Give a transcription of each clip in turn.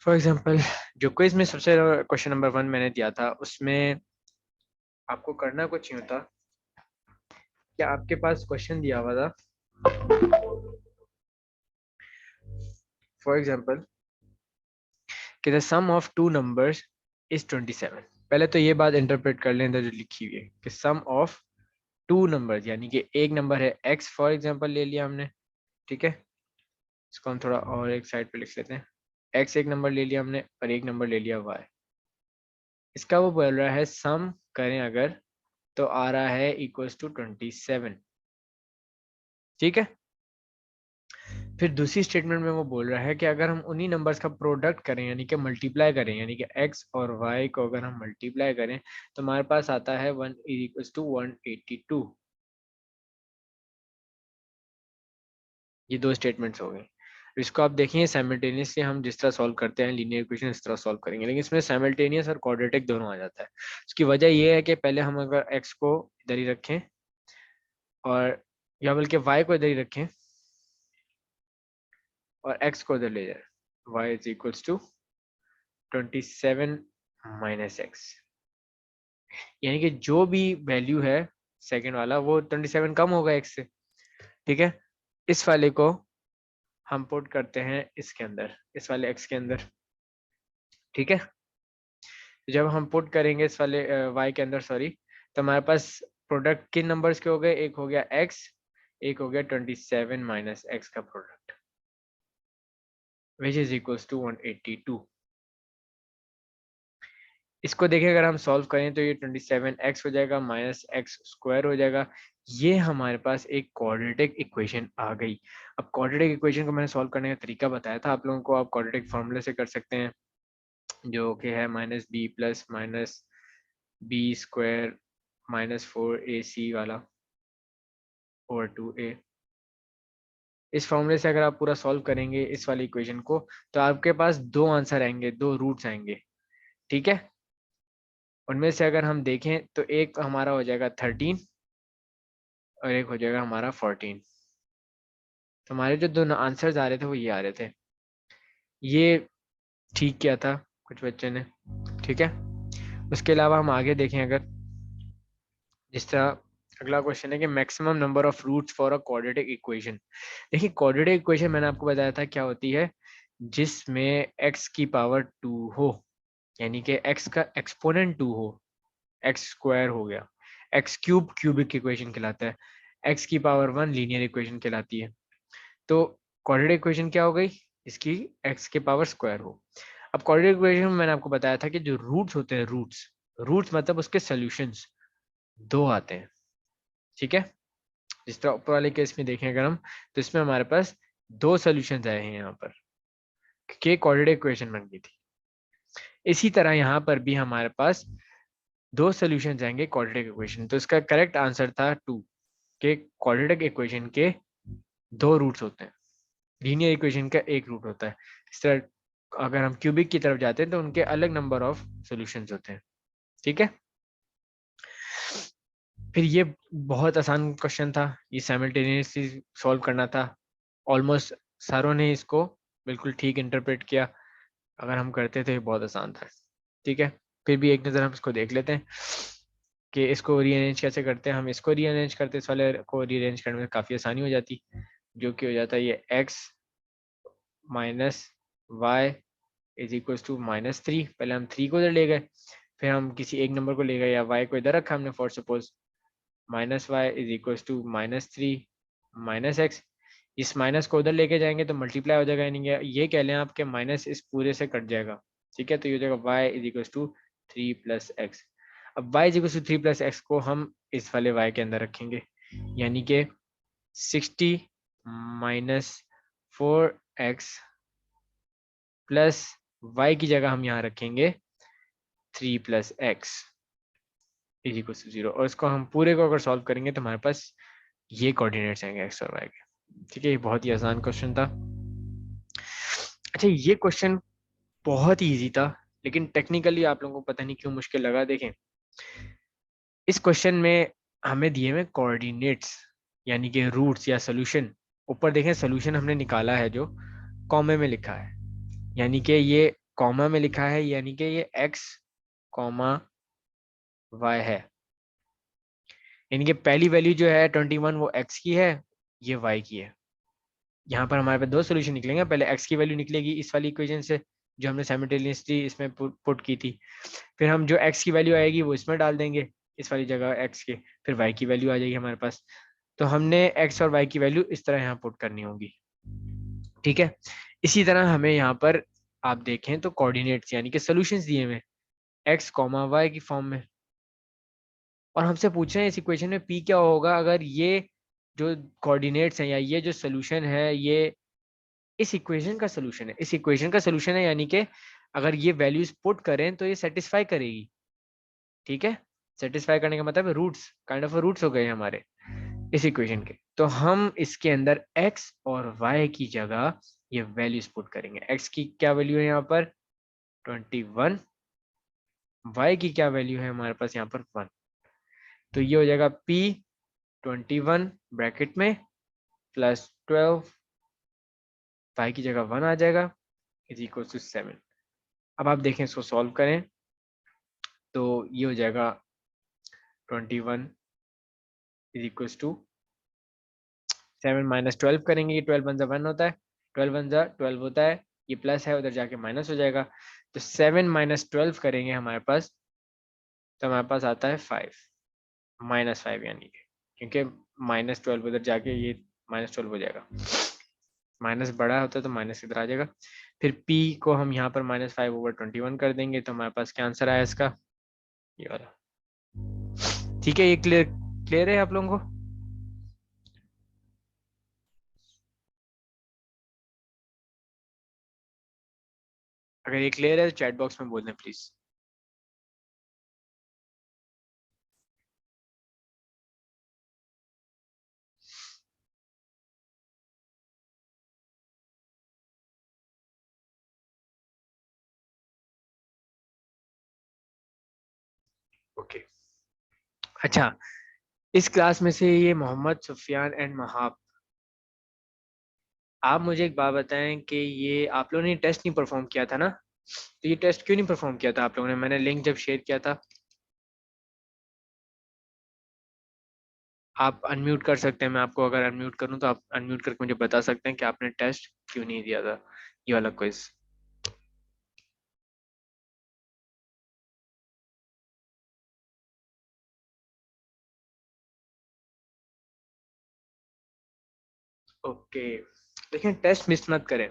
For example जो quiz में सबसे क्वेश्चन नंबर 1 मैंने दिया था, उसमें आपको करना कुछ नहीं होता कि आपके पास क्वेश्चन दिया हुआ था। फॉर एग्जाम्पल कि the sum of two numbers is 27। पहले तो ये बात इंटरप्रेट कर लें जो लिखी हुई है कि सम ऑफ टू नंबर्स, यानी कि एक नंबर है x फॉर एग्जाम्पल ले लिया हमने, ठीक है। इसको हम थोड़ा और एक साइड पे लिख लेते हैं। x एक नंबर ले लिया हमने और एक नंबर ले लिया y। इसका वो बोल रहा है सम करें अगर, तो आ रहा है इक्वल्स टू 27, ठीक है। फिर दूसरी स्टेटमेंट में वो बोल रहा है कि अगर हम उन्हीं नंबर्स का प्रोडक्ट करें, यानी कि मल्टीप्लाई करें, यानी कि x और y को अगर हम मल्टीप्लाई करें तो हमारे पास आता है 1 इक्वल्स टू 182। ये दो स्टेटमेंट्स हो गए। इसको आप देखेंगे साइमल्टेनियसली हम जिस तरह सॉल्व करते हैं लीनियर इक्वेशन इस तरह सॉल्व करेंगे, लेकिन इसमें साइमल्टेनियस और क्वाड्रेटिक दोनों आ जाता है। उसकी वजह ये है कि पहले हम अगर x को इधर ही रखें और या बल्कि y को इधर ही रखें और x को इधर ले जाए, y is equals to 27 minus x, यानी कि जो भी वैल्यू है सेकंड वाला वो 27 कम होगा x से, ठीक है। इस वाले को हम पुट करते हैं इसके अंदर, इस वाले x के अंदर, ठीक है। जब हम पुट करेंगे इस वाले y के अंदर, सॉरी, तो हमारे पास प्रोडक्ट किन नंबर्स के हो गए, एक हो गया x, एक हो गया 27 माइनस x का product, which is equals to 182। इसको देखिए अगर हम सॉल्व करें तो ये 27x हो जाएगा माइनस एक्स स्क्वायर हो जाएगा। ये हमारे पास एक क्वाड्रेटिक इक्वेशन आ गई। अब क्वाड्रेटिक इक्वेशन को मैंने सॉल्व करने का तरीका बताया था आप लोगों को, आप क्वाड्रेटिक फॉर्मूले से कर सकते हैं, जो कि है minus b plus minus b square minus 4ac वाला ओवर 2a। इस फॉर्मूले से अगर आप पूरा सॉल्व करेंगे इस वाली इक्वेशन को, तो आपके पास दो आंसर आएंगे, दो रूट्स आएंगे, ठीक है। उनमें से अगर हम देखें तो एक हमारा हो जाएगा 13 और एक हो जाएगा हमारा 14। तो हमारे जो दोनों आंसर्स आ रहे थे वो ये आ रहे थे। ये ठीक किया था कुछ बच्चे ने, ठीक है। उसके अलावा हम आगे देखें अगर, जिस तरह अगला क्वेश्चन है कि maximum number of roots for a quadratic equation. देखिए क्वाड्रेटिक इक्वेशन मैंने आपको बताया था क्या होती है, जिसमें x की पावर 2 हो, यानी कि x का एक्सपोनेंट 2 हो, एक्स स्क्वायर हो गया, एक्स क्यूब क्यूबिक इक्वेशन कहलाता है, एक्स की पावर 1 लीनियर इक्वेशन कहलाती है। तो क्वाड्रेटिक इक्वेशन क्या हो गई, इसकी एक्स के पावर स्क्वायर हो। अब क्वाड्रेटिक इक्वेशन में मैंने आपको बताया था कि जो रूट्स होते हैं, रूट्स रूट्स मतलब उसके सॉल्यूशंस दो आते हैं, ठीक है। जिस तरह ऊपर वाले केस में देखें अगर हम, तो इसमें हमारे पास दो सॉल्यूशंस आए हैं यहाँ पर, के क्वाड्रेटिक इक्वेशन बन गई थी। इसी तरह यहाँ पर भी हमारे पास दो सॉल्यूशंस आएंगे क्वाड्रेटिक इक्वेशन। तो इसका करेक्ट आंसर था 2, के क्वाड्रेटिक इक्वेशन के दो रूट्स होते हैं, लीनियर इक्वेशन का एक रूट होता है। इस तरह अगर हम क्यूबिक की तरफ जाते हैं तो उनके अलग नंबर ऑफ सॉल्यूशंस होते हैं, ठीक है। फिर ये बहुत आसान क्वेश्चन था, ये साइमल्टेनियसली सॉल्व करना था। ऑलमोस्ट सारों ने इसको बिल्कुल ठीक इंटरप्रेट किया, अगर हम करते तो ये बहुत आसान था, ठीक है। फिर भी एक नज़र हम इसको देख लेते हैं कि इसको रीअरेंज कैसे करते हैं। हम इसको रीअरेंज करते, इस वाले को रीअरेंज करने में काफ़ी आसानी हो जाती, जो कि हो जाता है ये x minus y is equal to -3। पहले हम 3 को इधर ले गए, फिर हम किसी एक नंबर को ले गए या y को इधर रखा हमने for suppose, minus y is equal to -3 minus x. इस माइनस को उधर लेके जाएंगे तो मल्टीप्लाई हो जाएगा, यानी ये कह लें आपके माइनस इस पूरे से कट जाएगा, ठीक है। तो ये हो जाएगा y is equal to 3 plus x. अब y is equal to 3 plus x को हम इस वाले y के अंदर रखेंगे, यानी कि 60 माइनस 4x प्लस y की जगह हम यहाँ रखेंगे 3 plus x is equal to 0। और इसको हम पूरे को अगर सॉल्व करेंगे तो हमारे पास ये कोऑर्डिनेट्स आएंगे एक्स और वाई के, ठीक है। ये बहुत ही आसान क्वेश्चन था। अच्छा ये क्वेश्चन बहुत ही इजी था, लेकिन टेक्निकली आप लोगों को पता नहीं क्यों मुश्किल लगा। देखें इस क्वेश्चन में हमें दिए हुए कोऑर्डिनेट्स, यानी कि रूट्स या सोल्यूशन ऊपर देखें सोल्यूशन हमने निकाला है जो कॉमे में लिखा है, यानी कि ये कॉमा में लिखा है, यानी कि ये x कॉमा y है, यानी कि पहली वैल्यू जो है 21 वो x की है, ये y की है। यहाँ पर हमारे पास दो सोल्यूशन निकलेंगे, पहले x की वैल्यू निकलेगी इस वाली इक्वेशन से जो हमने साइमल्टेनियसली इसमें पुट की थी, फिर हम जो x की वैल्यू आएगी वो इसमें डाल देंगे इस वाली जगह x के, फिर y की वैल्यू आ जाएगी हमारे पास। तो हमने x और y की वैल्यू इस तरह यहाँ पुट करनी होगी, ठीक है। इसी तरह हमें यहाँ पर आप देखें तो कोऑर्डिनेट्स यानी कि सॉल्यूशंस दिए हुए x कॉमा y की फॉर्म में, और हमसे पूछ रहे हैं इस इक्वेशन में p क्या होगा अगर ये जो कोऑर्डिनेट्स हैं या ये जो सोल्यूशन है ये इस इक्वेशन का सोल्यूशन है, इस इक्वेशन का सोल्यूशन है, यानी कि अगर ये वैल्यूज पुट करें तो ये सेटिस्फाई करेगी, ठीक है। सेटिस्फाई करने का मतलब रूट्स, काइंड ऑफ रूट्स हो गए हमारे इस इक्वेशन के, तो हम इसके अंदर x और y की जगह ये वैल्यूज पुट करेंगे। x की क्या वैल्यू है यहाँ पर 21, y की क्या वैल्यू है हमारे पास यहाँ पर 1, तो ये हो जाएगा p 21 ब्रैकेट में प्लस 12, y की जगह 1 आ जाएगा इज इक्वल टू 7। अब आप देखें इसको सॉल्व करें तो ये हो जाएगा 21 इज इक्वल टू 7 माइनस 12 करेंगे, ये 12 वन जा 1 होता है, 12 वन जा 12 होता है, ये प्लस है उधर जाके माइनस हो जाएगा, तो 7 माइनस 12 करेंगे हमारे पास, तो हमारे पास आता है 5 माइनस 5, यानी कि क्योंकि माइनस 12 उधर जाके ये माइनस 12 हो जाएगा, माइनस बड़ा होता है तो माइनस इधर आ जाएगा। फिर p को हम यहाँ पर -5/21 कर देंगे, तो हमारे पास क्या आंसर आया इसका, ये वाला। ठीक है, ये क्लियर क्लियर है आप लोगों को? अगर ये क्लियर है तो चैट बॉक्स में बोल दें प्लीज। ओके, अच्छा, इस क्लास में से ये मोहम्मद, सुफियान एंड महाब, आप मुझे एक बात बताएं कि ये आप लोगों ने टेस्ट नहीं परफॉर्म किया था ना, तो ये टेस्ट क्यों नहीं परफॉर्म किया था आप लोगों ने? मैंने लिंक जब शेयर किया था, आप अनम्यूट कर सकते हैं, मैं आपको अगर अनम्यूट करूं तो आप अनम्यूट करके मुझे बता सकते हैं कि आपने टेस्ट क्यों नहीं दिया था ये वाला क्विज। ओके, लेकिन टेस्ट मिस मत करें।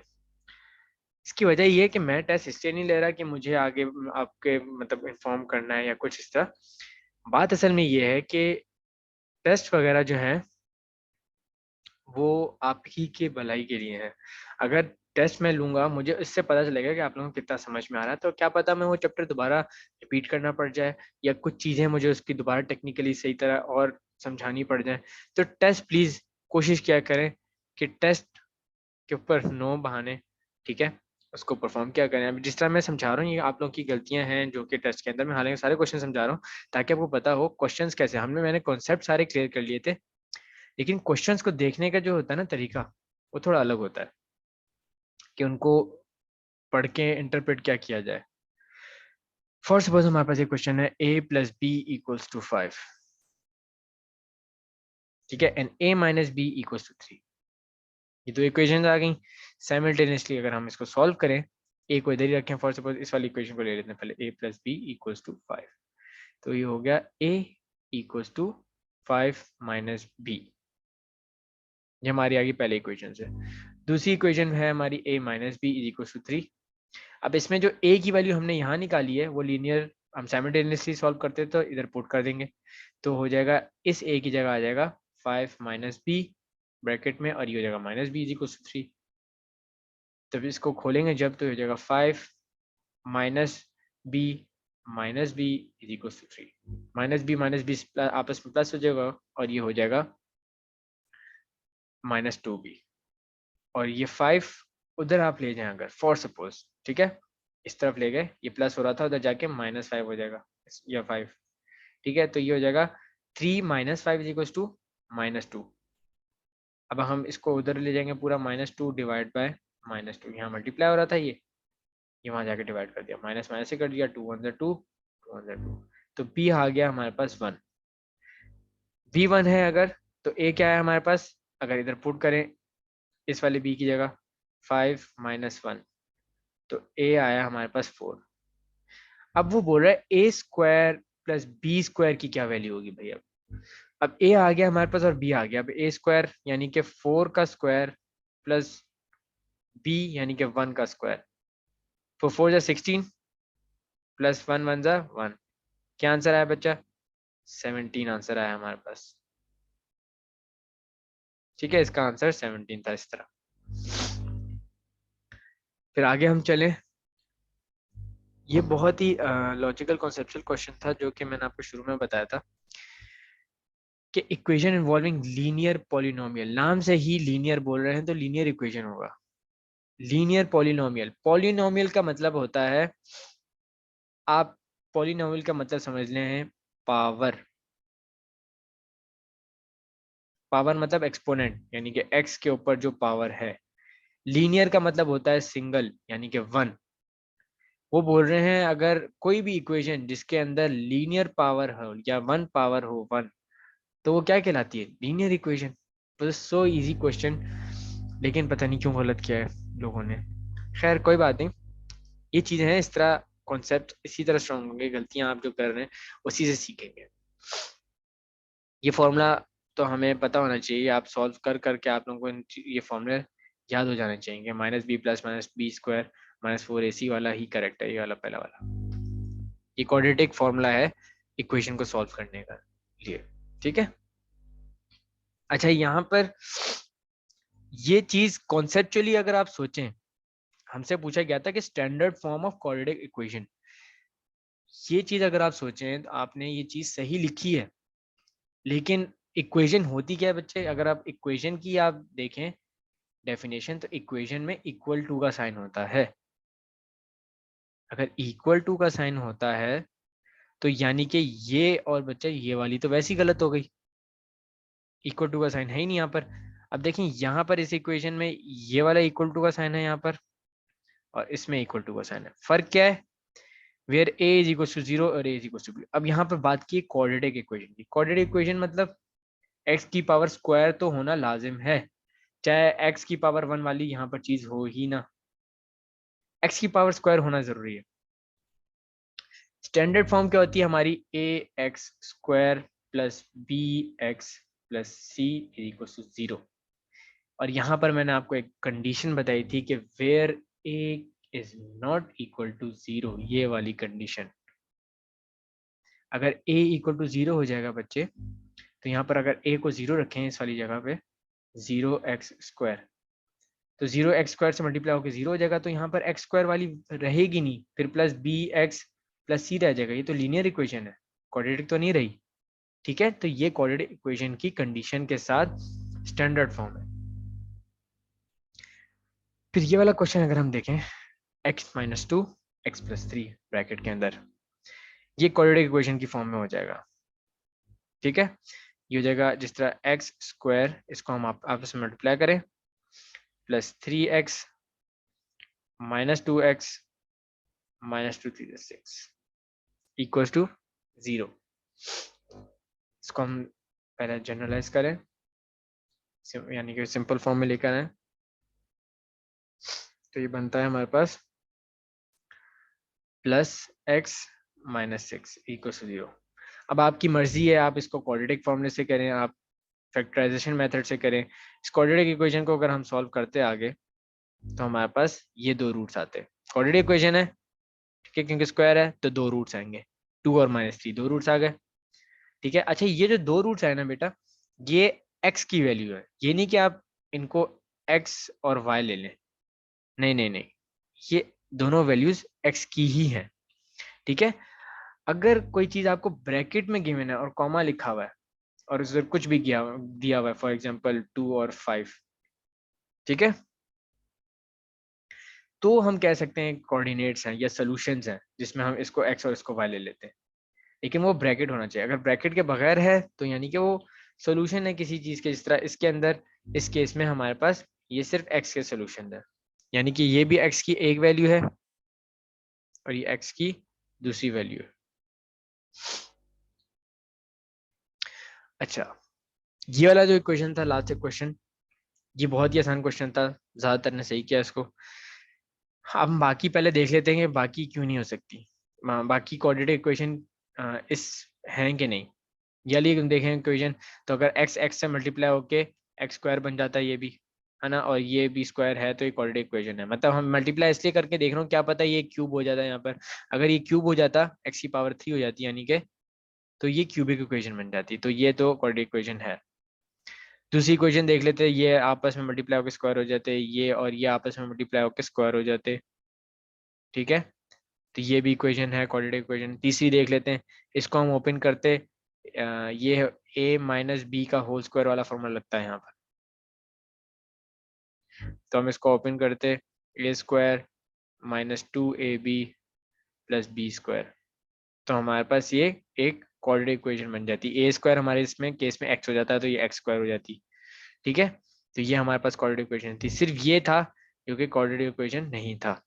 इसकी वजह ये है कि मैं टेस्ट इसलिए नहीं ले रहा कि मुझे आगे आपके मतलब इन्फॉर्म करना है या कुछ इस तरह, बात असल में ये है कि टेस्ट वगैरह जो है वो आप ही के भलाई के लिए है। अगर टेस्ट मैं लूंगा मुझे इससे पता चलेगा कि आप लोगों को कितना समझ में आ रहा है, तो क्या पता मैं वो चैप्टर दोबारा रिपीट करना पड़ जाए या कुछ चीज़ें मुझे उसकी दोबारा टेक्निकली सही तरह और समझानी पड़ जाए। तो टेस्ट प्लीज़ कोशिश किया करें कि टेस्ट के ऊपर नो बहाने, ठीक है, उसको परफॉर्म किया करें। अभी जिस तरह मैं समझा रहा हूँ ये आप लोगों की गलतियां हैं जो कि टेस्ट के अंदर, मैं हालांकि सारे क्वेश्चन समझा रहा हूँ ताकि आपको पता हो क्वेश्चंस कैसे, मैंने कॉन्सेप्ट सारे क्लियर कर लिए थे, लेकिन क्वेश्चंस को देखने का जो होता है ना तरीका, वो थोड़ा अलग होता है कि उनको पढ़ के इंटरप्रेट क्या किया जाए। फर्स्ट सपोज हमारे पास एक क्वेश्चन है a plus b equals to 5, ठीक है, and a minus b equals to 3। ये तो इक्वेशन आ गई साइमल्टेनियसली। अगर हम इसको सॉल्व करें, a को इधर ही रखें, फर्स्ट सपोज इस वाली इक्वेशन को ले लेते हैं पहले, a plus b equals to 5, तो ये हो गया a equals to 5 minus b, ये हमारी आ गई पहली इक्वेशन से। दूसरी इक्वेशन है हमारी a minus b is equals to 3। अब इसमें जो a की वैल्यू हमने यहाँ निकाली है वो लीनियर हम साइमल्टेनियसली सॉल्व करते तो इधर पुट कर देंगे, तो हो जाएगा इस a की जगह आ जाएगा 5 माइनस बी ब्रैकेट में, और ये हो जाएगा minus b is equal to 3। तब इसको खोलेंगे जब तो हो जाएगा 5 minus b is equal to 3, minus b आपस में प्लस हो जाएगा और ये हो जाएगा -2b, और ये 5 उधर आप ले जाएं अगर फॉर सपोज, ठीक है, इस तरफ ले गए, ये प्लस हो रहा था उधर जाके -5 हो जाएगा या 5, ठीक है, तो ये हो जाएगा 3 माइनस 5 इज इक्वल टू -2। अब हम इसको उधर ले जाएंगे पूरा -2 डिवाइड बाय -2, यहाँ मल्टीप्लाई हो रहा था ये वहां जाके डिवाइड कर दिया, माइनस माइनस से कर दिया, 2 1 2, 2 1 2, तो b आ गया हमारे पास 1। b 1 है अगर, तो a क्या है हमारे पास, अगर इधर पुट करें इस वाले b की जगह 5 - 1, तो a आया हमारे पास 4। अब वो बोल रहा है a square plus b square की क्या वैल्यू होगी भाई। अब a आ गया हमारे पास और b आ गया। अब a स्क्वायर यानी कि 4 का स्क्वायर प्लस b यानी कि 1 का स्क्वायर, 4 4 जा 16 प्लस 1 1 जा 1, क्या आंसर आया बच्चा, 17 आंसर आया हमारे पास। ठीक है, इसका आंसर 17 था इस तरह। फिर आगे हम चले, ये बहुत ही लॉजिकल कॉन्सेप्चुअल क्वेश्चन था जो कि मैंने आपको शुरू में बताया था कि इक्वेशन इन्वॉल्विंग लीनियर पॉलिनोमियल, नाम से ही लीनियर बोल रहे हैं तो लीनियर इक्वेशन होगा। लीनियर पॉलिनोमियल, पॉलिनोमियल का मतलब होता है, आप पॉलिनोमियल का मतलब समझ लें हैं पावर, पावर मतलब एक्सपोनेंट यानी कि x के ऊपर जो पावर है। लीनियर का मतलब होता है सिंगल यानी कि 1। वो बोल रहे हैं अगर कोई भी इक्वेशन जिसके अंदर लीनियर पावर हो या 1 पावर हो 1, तो वो क्या कहलाती है, लीनियर इक्वेशन। तो सो इजी क्वेश्चन, लेकिन पता नहीं क्यों गलत किया है लोगों ने। खैर कोई बात नहीं, ये चीजें हैं, इस तरह कॉन्सेप्ट इसी तरह स्ट्रॉन्ग होंगे, गलतियां आप जो कर रहे हैं उसी से सीखेंगे। ये फॉर्मूला तो हमें पता होना चाहिए, आप सॉल्व कर करके आप लोगों को ये फॉर्मूले याद हो जाने चाहिए। -b plus -b square -4ac वाला ही करेक्ट है, ये वाला पहला वाला। ये क्वाड्रेटिक फॉर्मूला है इक्वेशन को सॉल्व करने का लिए। ठीक है, अच्छा यहाँ पर ये चीज कॉन्सेप्चुअली अगर आप सोचें, हमसे पूछा गया था कि standard form of quadratic equation, ये चीज अगर आप सोचें तो आपने ये चीज सही लिखी है, लेकिन इक्वेशन होती क्या है बच्चे, अगर आप इक्वेशन की आप देखें डेफिनेशन, तो इक्वेशन में इक्वल टू का साइन होता है। अगर इक्वल टू का साइन होता है तो यानी कि ये और बच्चा ये वाली तो वैसी गलत हो गई, इक्वल टू का साइन है ही नहीं यहाँ पर। अब देखें यहाँ पर इस इक्वेशन में ये वाला इक्वल टू का साइन है यहाँ पर, और इसमें इक्वल टू का साइन है। फर्क क्या है, where a is equal to 0 और a is equal to b। अब यहाँ पर बात की क्वाड्रेटिक इक्वेशन की। क्वाड्रेटिक इक्वेशन मतलब x की पावर स्क्वायर तो होना लाजिम है, चाहे x की पावर 1 वाली यहाँ पर चीज हो ही ना, x की पावर स्क्वायर होना जरूरी है। स्टैंडर्ड फॉर्म क्या होती है हमारी, a x square plus b x plus c equal to 0। और यहाँ पर मैंने आपको एक कंडीशन बताई थी कि where a is not equal to 0, ये वाली कंडीशन। अगर a इक्वल टू 0 हो जाएगा बच्चे, तो यहाँ पर अगर a को 0 रखें इस वाली जगह पे, 0x स्क्वायर, तो 0x स्क्वायर से मल्टीप्लाई होकर 0 हो जाएगा, तो यहाँ पर x स्क्वायर वाली रहेगी नहीं, फिर प्लस bx प्लस c रह जाएगा। ये तो लीनियर इक्वेशन है, क्वाड्रेटिक तो नहीं रही। ठीक है, तो ये क्वाड्रेटिक इक्वेशन की कंडीशन के साथ स्टैंडर्ड फॉर्म है। फिर ये वाला क्वेश्चन अगर हम देखें, x - 2 x + 3 ब्रैकेट के अंदर, ये क्वाड्रेटिक इक्वेशन की फॉर्म में हो जाएगा। ठीक है, ये हो जाएगा जिस तरह x स्क्वायर, इसको हम आपस में मल्टीप्लाई करें, plus 3x - 2x -2 3 6 equals to 0। इसको हम पहले जनरलाइज करें, यानी कि सिंपल फॉर्म में लेकर आए, तो ये बनता है हमारे पास +x - 6 इक्वल्स टू 0। अब आपकी मर्जी है, आप इसको क्वाड्रेटिक फॉर्मूले से करें, आप फैक्टराइजेशन मेथड से करें। इस क्वाड्रेटिक इक्वेशन को अगर हम सॉल्व करते आगे, तो हमारे पास ये दो रूट्स आते हैं। क्वाड्रेटिक इक्वेशन है, ठीक है, क्योंकि स्क्वायर है तो दो रूट्स आएंगे, 2 और -3 दो रूट्स आ गए। ठीक है, अच्छा ये जो दो रूट्स आए ना बेटा, ये x की वैल्यू है, ये नहीं कि आप इनको x और y ले लें, नहीं नहीं नहीं, ये दोनों वैल्यूज x की ही हैं। ठीक है, अगर कोई चीज आपको ब्रैकेट में गिवन है और कॉमा लिखा हुआ है और उस कुछ भी दिया हुआ है, फॉर एग्जांपल 2 और 5, ठीक है, तो हम कह सकते हैं कोऑर्डिनेट्स हैं या सॉल्यूशंस हैं, जिसमें हम इसको x और इसको y ले लेते हैं। लेकिन वो ब्रैकेट होना चाहिए, अगर ब्रैकेट के बगैर है तो यानी कि वो सॉल्यूशन है किसी चीज के, जिस तरह इसके अंदर इस केस में हमारे पास ये सिर्फ x के सोल्यूशन है, यानी कि ये भी x की एक वैल्यू है और ये x की दूसरी वैल्यू है। अच्छा, ये वाला जो इक्वेशन था, लास्ट क्वेश्चन, ये बहुत ही आसान क्वेश्चन था, ज्यादातर ने सही किया इसको। हम बाकी पहले देख लेते हैं कि बाकी क्यों नहीं हो सकती, बाकी कोऑर्डिनेट इक्वेशन इस हैं कि नहीं। ये वाली देखें इक्वेशन, तो अगर x x से मल्टीप्लाई होके एक्स स्क्वायर बन जाता है ये भी, है ना, और ये भी स्क्वायर है, तो ये कोऑर्डिनेट इक्वेशन है। मतलब हम मल्टीप्लाई इसलिए करके देख रहे हो, क्या पता ये क्यूब हो जाता है यहाँ पर। अगर ये क्यूब हो जाता, x की पावर 3 हो जाती, यानी कि तो ये क्यूबिक इक्वेशन बन जाती, तो ये तो कोऑर्डिनेट इक्वेशन है। दूसरी इक्वेशन देख लेते हैं, ये आपस में मल्टीप्लाई होकर स्क्वायर हो जाते, ये और ये आपस में मल्टीप्लाई होकर स्क्वायर हो जाते, ठीक है। तो ये भी इक्वेशन है, कोऑर्डिनेट इक्वेशन। तीसरी देख लेते हैं, इसको हम ओपन करते, ये a माइनस बी का होल स्क्वायर वाला फॉर्मूला लगता है यहाँ पर। तो हम इसको ओपन करते, a square minus 2ab plus b square, तो हमारे पास ये एक कोऑर्डिनेट इक्वेशन बन जाती है। ए स्क्वायर हमारे इसमें केस में x हो जाता है, तो ये एक्स स्क्वायर हो जाती, ठीक है। तो ये हमारे पास कोऑर्डिनेट इक्वेशन थी, सिर्फ ये था जो कि कोऑर्डिनेट इक्वेशन नहीं था।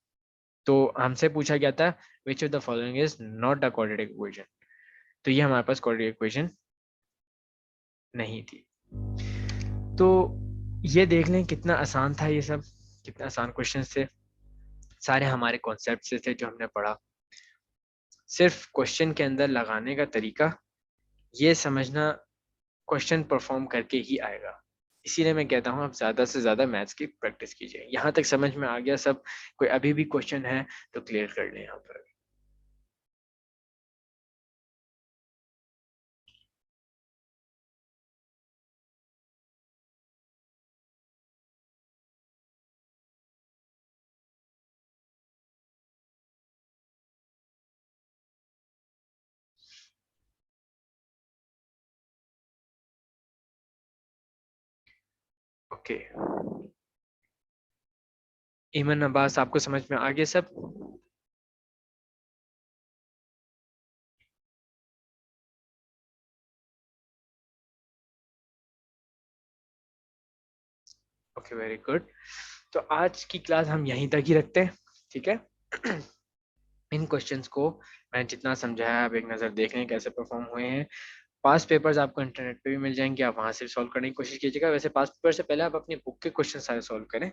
तो हमसे पूछा गया था which of the following is not a coordinate equation, तो ये हमारे पास कोऑर्डिनेट इक्वेशन नहीं थी। तो ये देख लें कितना आसान था ये सब, कितना आसान क्वेश्चन थे, सारे हमारे कॉन्सेप्ट से थे जो हमने पढ़ा। सिर्फ क्वेश्चन के अंदर लगाने का तरीका ये समझना, क्वेश्चन परफॉर्म करके ही आएगा। इसीलिए मैं कहता हूँ आप ज़्यादा से ज़्यादा मैथ्स की प्रैक्टिस कीजिए। यहाँ तक समझ में आ गया सब? कोई अभी भी क्वेश्चन है तो क्लियर कर लें यहाँ पर। ओके, ईमन अब्बास, आपको समझ में आ गया सब? Okay, very good. तो आज की क्लास हम यहीं तक ही रखते हैं, ठीक है। इन क्वेश्चंस को मैं जितना समझाया, आप एक नज़र देख लें कैसे परफॉर्म हुए हैं। पास पेपर्स आपको इंटरनेट पे भी मिल जाएंगे, आप वहां से सॉल्व करने की कोशिश कीजिएगा। वैसे पास पेपर से पहले आप अपनी बुक के क्वेश्चन सारे सॉल्व करें,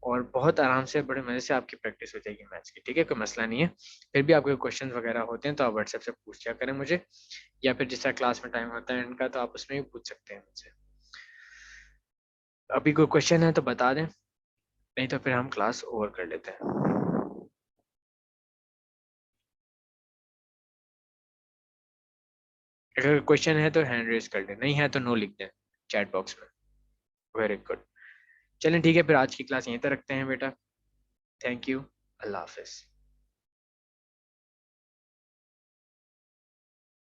और बहुत आराम से, बड़े मजे से आपकी प्रैक्टिस हो जाएगी मैथ्स की, ठीक है, कोई मसला नहीं है। फिर भी आपके क्वेश्चन वगैरह होते हैं तो आप व्हाट्सएप से पूछ लिया करें मुझे, या फिर जिस तरह क्लास में टाइम होता है इनका, तो आप उसमें भी पूछ सकते हैं मुझसे। अभी कोई क्वेश्चन है तो बता दें, नहीं तो फिर हम क्लास ओवर कर लेते हैं। अगर क्वेश्चन है तो हैंड रेज कर दें, नहीं है तो नो लिख दें चैट बॉक्स में। Very good. चलें ठीक है, फिर आज की क्लास यहीं तक रखते हैं बेटा। थैंक यू, अल्लाह हाफिज़।